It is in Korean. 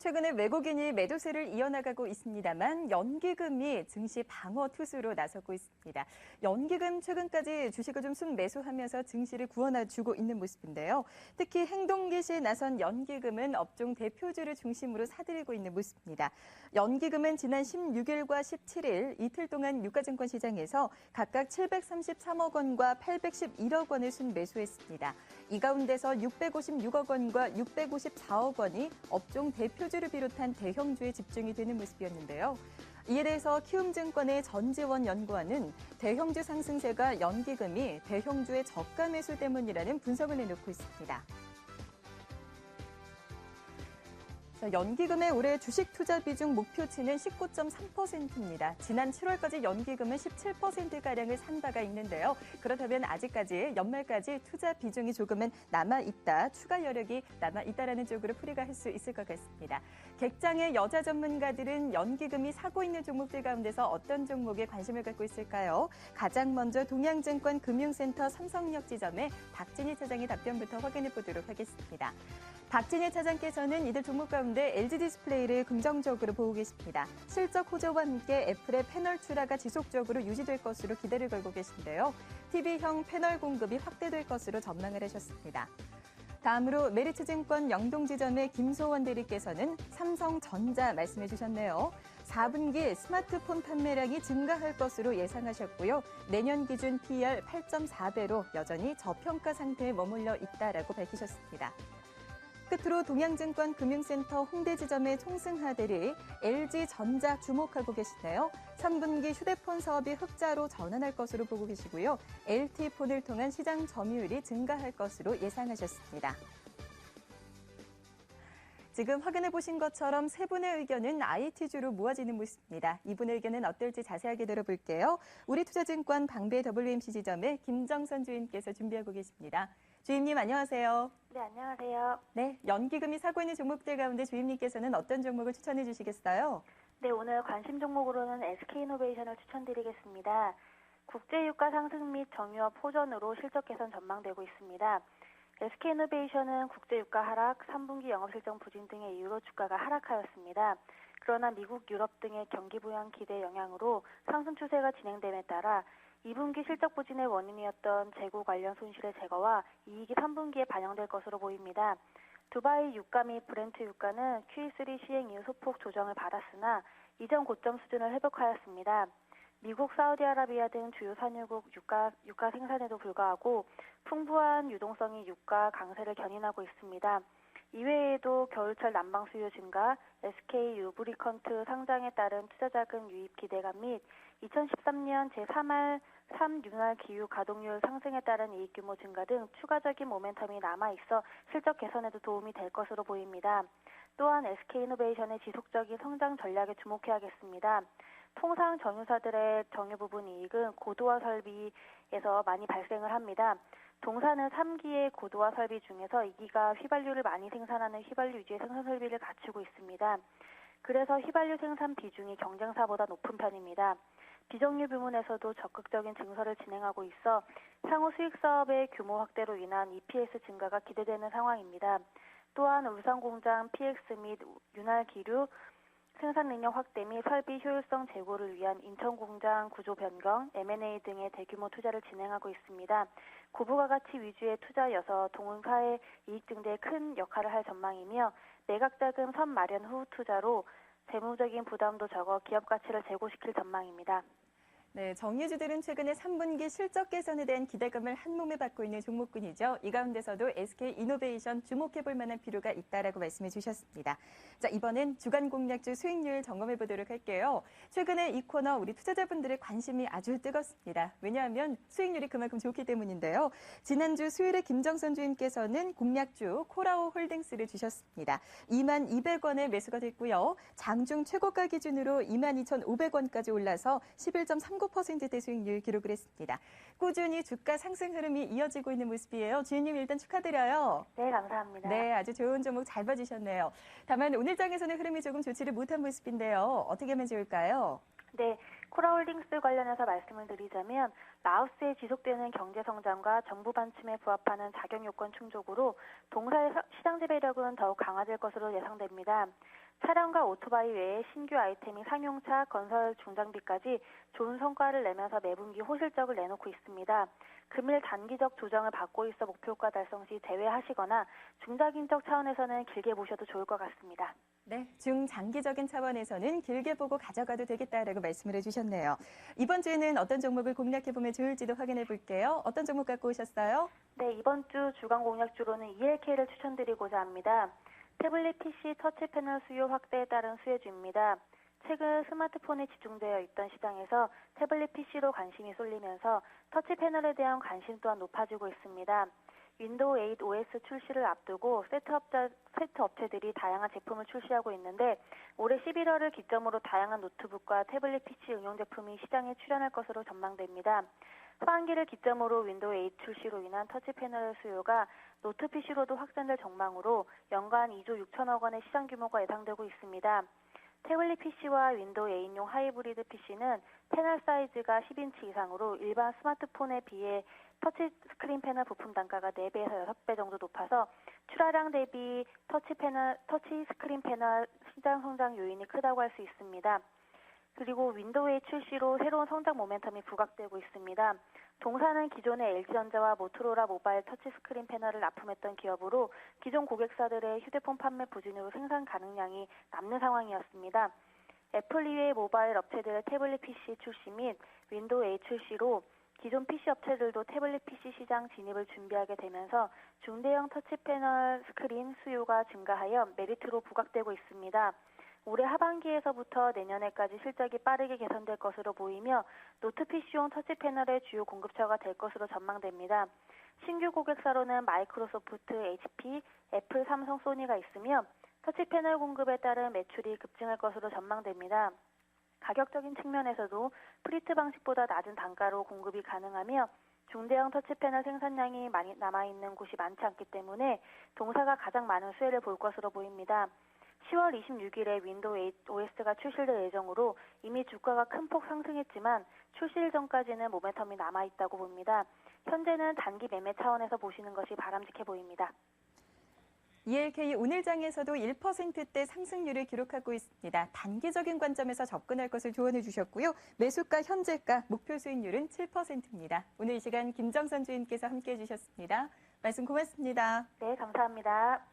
최근에 외국인이 매도세를 이어나가고 있습니다만 연기금이 증시 방어 투수로 나서고 있습니다. 연기금 최근까지 주식을 좀 순매수하면서 증시를 구원해주고 있는 모습인데요. 특히 행동기 시에 나선 연기금은 업종 대표주를 중심으로 사들이고 있는 모습입니다. 연기금은 지난 16일과 17일 이틀 동안 유가증권 시장에서 각각 733억 원과 811억 원을 순매수했습니다. 이 가운데서 656억 원과 654억 원이 업종 대표주를 비롯한 대형주에 집중이 되는 모습이었는데요. 이에 대해서 키움증권의 전지원 연구원은 대형주 상승세가 연기금이 대형주의 저가 매수 때문이라는 분석을 내놓고 있습니다. 연기금의 올해 주식 투자 비중 목표치는 19.3%입니다. 지난 7월까지 연기금은 17%가량을 산 바가 있는데요. 그렇다면 아직까지 연말까지 투자 비중이 조금은 남아있다, 추가 여력이 남아있다라는 쪽으로 풀이가 할 수 있을 것 같습니다. 객장의 여자 전문가들은 연기금이 사고 있는 종목들 가운데서 어떤 종목에 관심을 갖고 있을까요? 가장 먼저 동양증권 금융센터 삼성역 지점의 박진희 차장의 답변부터 확인해 보도록 하겠습니다. 박진희 차장께서는 이들 종목 가운데 LG디스플레이를 긍정적으로 보고 계십니다. 실적 호조와 함께 애플의 패널 출하가 지속적으로 유지될 것으로 기대를 걸고 계신데요. TV형 패널 공급이 확대될 것으로 전망을 하셨습니다. 다음으로 메리츠증권 영동지점의 김소원 대리께서는 삼성전자 말씀해 주셨네요. 4분기 스마트폰 판매량이 증가할 것으로 예상하셨고요. 내년 기준 PER 8.4배로 여전히 저평가 상태에 머물러 있다라고 밝히셨습니다. 끝으로 동양증권 금융센터 홍대지점의 총승하 대리 LG전자 주목하고 계시네요. 3분기 휴대폰 사업이 흑자로 전환할 것으로 보고 계시고요. LT폰을 통한 시장 점유율이 증가할 것으로 예상하셨습니다. 지금 확인해 보신 것처럼 세 분의 의견은 IT주로 모아지는 모습입니다. 이분의 의견은 어떨지 자세하게 들어볼게요. 우리투자증권 방배 WMC 지점의 김정선 주임께서 준비하고 계십니다. 주임님 안녕하세요. 네, 안녕하세요. 네, 연기금이 사고 있는 종목들 가운데 주임님께서는 어떤 종목을 추천해 주시겠어요? 네, 오늘 관심 종목으로는 SK이노베이션을 추천드리겠습니다. 국제유가 상승 및 정유업 호전으로 실적 개선 전망되고 있습니다. SK이노베이션은 국제유가 하락, 3분기 영업실적 부진 등의 이유로 주가가 하락하였습니다. 그러나 미국, 유럽 등의 경기 부양 기대 영향으로 상승 추세가 진행됨에 따라 2분기 실적 부진의 원인이었던 재고 관련 손실의 제거와 이익이 3분기에 반영될 것으로 보입니다. 두바이 유가 및 브렌트 유가는 Q3 시행 이후 소폭 조정을 받았으나 이전 고점 수준을 회복하였습니다. 미국, 사우디아라비아 등 주요 산유국 유가 생산에도 불구하고 풍부한 유동성이 유가 강세를 견인하고 있습니다. 이외에도 겨울철 난방 수요 증가, SK 유브리컨트 상장에 따른 투자자금 유입 기대감 및 2013년 제3할 3윤활 기유 가동률 상승에 따른 이익 규모 증가 등 추가적인 모멘텀이 남아있어 실적 개선에도 도움이 될 것으로 보입니다. 또한 SK이노베이션의 지속적인 성장 전략에 주목해야겠습니다. 통상 정유사들의 정유 부분 이익은 고도화 설비에서 많이 발생을 합니다. 동사는 3기의 고도화 설비 중에서 2기가 휘발유를 많이 생산하는 휘발유 위주의 생산 설비를 갖추고 있습니다. 그래서 휘발유 생산 비중이 경쟁사보다 높은 편입니다. 비정유 부문에서도 적극적인 증설을 진행하고 있어 향후 수익 사업의 규모 확대로 인한 EPS 증가가 기대되는 상황입니다. 또한 울산공장 PX 및 윤활 기류 생산 능력 확대 및 설비 효율성 제고를 위한 인천공장 구조 변경, M&A 등의 대규모 투자를 진행하고 있습니다. 고부가 가치 위주의 투자여서 동사의 이익 증대에 큰 역할을 할 전망이며 매각자금 선 마련 후 투자로 재무적인 부담도 적어 기업 가치를 제고시킬 전망입니다. 네, 정유주들은 최근에 3분기 실적 개선에 대한 기대감을 한몸에 받고 있는 종목군이죠. 이 가운데서도 SK이노베이션 주목해볼 만한 필요가 있다라고 말씀해 주셨습니다. 자, 이번엔 주간 공략주 수익률 점검해 보도록 할게요. 최근에 이 코너 우리 투자자분들의 관심이 아주 뜨겁습니다. 왜냐하면 수익률이 그만큼 좋기 때문인데요. 지난주 수요일에 김정선 주임께서는 공략주 코라오 홀딩스를 주셨습니다. 22,200원에 매수가 됐고요. 장중 최고가 기준으로 22,500원까지 올라서 11.39%대 수익률 기록을 했습니다. 꾸준히 주가 상승 흐름이 이어지고 있는 모습이에요. 주인님 일단 축하드려요. 네, 감사합니다. 네, 아주 좋은 종목 잘 봐주셨네요. 다만 오늘 장에서는 흐름이 조금 좋지를 못한 모습인데요. 어떻게 하면 좋을까요? 네, 코라홀딩스 관련해서 말씀을 드리자면 라오스의 지속되는 경제 성장과 정부 반침에 부합하는 자격 요건 충족으로 동사의 시장 지배력은 더욱 강화될 것으로 예상됩니다. 차량과 오토바이 외에 신규 아이템인 상용차, 건설 중장비까지 좋은 성과를 내면서 매분기 호실적을 내놓고 있습니다. 금일 단기적 조정을 받고 있어 목표가 달성 시 제외하시거나 중장기적 차원에서는 길게 보셔도 좋을 것 같습니다. 네, 중장기적인 차원에서는 길게 보고 가져가도 되겠다라고 말씀을 해주셨네요. 이번 주에는 어떤 종목을 공략해보면 좋을지도 확인해 볼게요. 어떤 종목 갖고 오셨어요? 네, 이번 주 주간 공략주로는 ELK를 추천드리고자 합니다. 태블릿 PC 터치 패널 수요 확대에 따른 수혜주입니다. 최근 스마트폰에 집중되어 있던 시장에서 태블릿 PC로 관심이 쏠리면서 터치 패널에 대한 관심 또한 높아지고 있습니다. 윈도우 8 OS 출시를 앞두고 세트 업체들이 다양한 제품을 출시하고 있는데 올해 11월을 기점으로 다양한 노트북과 태블릿 PC 응용 제품이 시장에 출현할 것으로 전망됩니다. 하반기를 기점으로 윈도우 8 출시로 인한 터치 패널의 수요가 노트 PC로도 확산될 전망으로 연간 2조 6천억 원의 시장 규모가 예상되고 있습니다. 태블릿 PC와 윈도우 8용 하이브리드 PC는 패널 사이즈가 10인치 이상으로 일반 스마트폰에 비해 터치 스크린 패널 부품 단가가 4배에서 6배 정도 높아서 출하량 대비 터치 스크린 패널 시장 성장 요인이 크다고 할 수 있습니다. 그리고 윈도우 8 출시로 새로운 성장 모멘텀이 부각되고 있습니다. 동사는 기존의 LG전자와 모토로라 모바일 터치 스크린 패널을 납품했던 기업으로 기존 고객사들의 휴대폰 판매 부진으로 생산 가능량이 남는 상황이었습니다. 애플 이외의 모바일 업체들의 태블릿 PC 출시 및 윈도우 8 출시로 기존 PC 업체들도 태블릿 PC 시장 진입을 준비하게 되면서 중대형 터치 패널 스크린 수요가 증가하여 메리트로 부각되고 있습니다. 올해 하반기에서부터 내년에까지 실적이 빠르게 개선될 것으로 보이며 노트 PC용 터치 패널의 주요 공급처가 될 것으로 전망됩니다. 신규 고객사로는 마이크로소프트, HP, 애플, 삼성, 소니가 있으며 터치 패널 공급에 따른 매출이 급증할 것으로 전망됩니다. 가격적인 측면에서도 프리트 방식보다 낮은 단가로 공급이 가능하며 중대형 터치 패널 생산량이 많이 남아있는 곳이 많지 않기 때문에 동사가 가장 많은 수혜를 볼 것으로 보입니다. 10월 26일에 윈도우 8 OS가 출시될 예정으로 이미 주가가 큰 폭 상승했지만 출시일 전까지는 모멘텀이 남아있다고 봅니다. 현재는 단기 매매 차원에서 보시는 것이 바람직해 보입니다. ELK 오늘 장에서도 1%대 상승률을 기록하고 있습니다. 단기적인 관점에서 접근할 것을 조언해 주셨고요. 매수가, 현재가, 목표 수익률은 7%입니다. 오늘 이 시간 김정선 주임께서 함께해 주셨습니다. 말씀 고맙습니다. 네, 감사합니다.